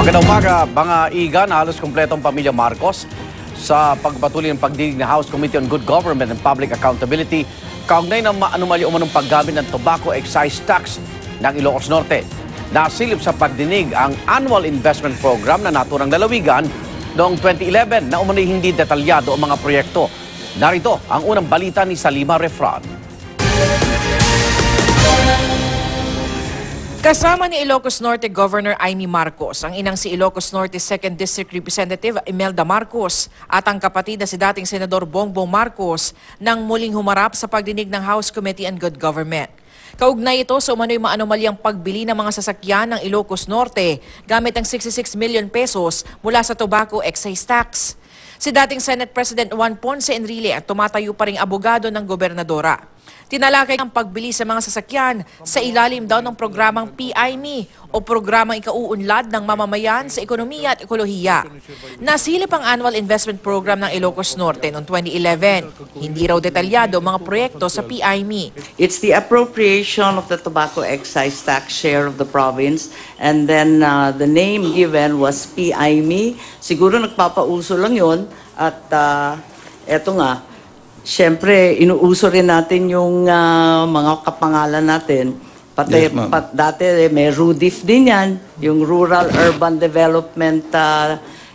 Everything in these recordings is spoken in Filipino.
Magandang umaga, mga igan, halos kumpletong pamilya Marcos sa pagpatuloy ng pagdinig ng House Committee on Good Government and Public Accountability kaugnay ng anomalya umanong paggamit ng tobacco excise tax ng Ilocos Norte. Nasilip sa pagdinig ang Annual Investment Program na naturang lalawigan noong 2011 na umano'y hindi detalyado ang mga proyekto. Narito ang unang balita ni Salima Refran. Kasama ni Ilocos Norte Governor Amy Marcos, ang inang si Ilocos Norte 2nd District Representative Imelda Marcos at ang kapatid na si dating Senador Bongbong Marcos nang muling humarap sa pagdinig ng House Committee on Good Government. Kaugnay ito sa umano'y maanomalyang pagbili ng mga sasakyan ng Ilocos Norte gamit ang 66 million pesos mula sa tobacco excise tax. Si dating Senate President Juan Ponce Enrile at tumatayo pa ring abogado ng gobernadora. Tinalakay ang pagbili sa mga sasakyan sa ilalim daw ng programang PIME o programang ikauunlad ng mamamayan sa ekonomiya at ekolohiya. Nasilip ang Annual Investment Program ng Ilocos Norte noong 2011. Hindi raw detalyado mga proyekto sa PIME. It's the appropriation of the tobacco excise tax share of the province, and then the name given was PIME. Siguro nagpapauso lang yun at eto nga, siyempre, inuuso rin natin yung mga kapangalan natin. Pati, Yes, dati may RUDIF din yan, yung Rural Urban Development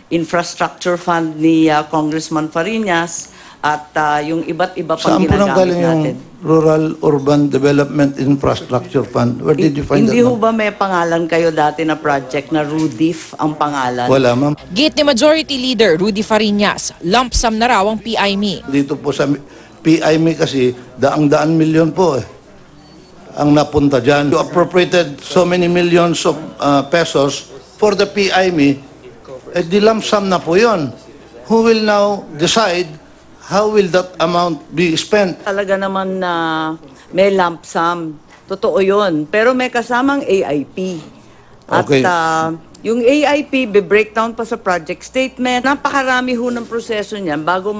Infrastructure Fund ni Congressman Fariñas, at yung iba't iba pang Saan po nang ginagamit galing natin. yung Rural Urban Development Infrastructure Fund? Where did you find Hindi that? ho ba may pangalan kayo dati na project na RUDIF ang pangalan? Wala, ma'am. Git ni Majority Leader Rudy Fariñas, lump sum na raw ang PIME. Dito po sa PIME kasi, daang-daan milyon po ang napunta dyan. You appropriated so many millions of pesos for the PIME, di lump sum na po yun. Who will now decide how will that amount be spent? Talaga naman na may lump sum. Totoo yun. Pero may kasamang AIP. At Okay. yung AIP, be-breakdown pa sa project statement. Napakarami ho ng proseso niyan bago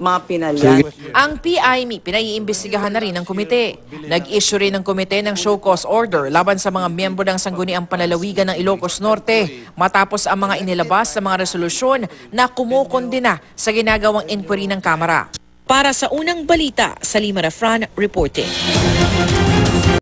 mapinalyan. Ang PIME, pinaiimbestigahan na rin ng komite. Nag-issue rin ng komite ng show cause order laban sa mga miyembro ng Sangguniang Panlalawigan ng Ilocos Norte matapos ang mga inilabas sa mga resolusyon na kumukondena sa ginagawang inquiry ng Kamara. Para sa unang balita, Salima Refran reporting.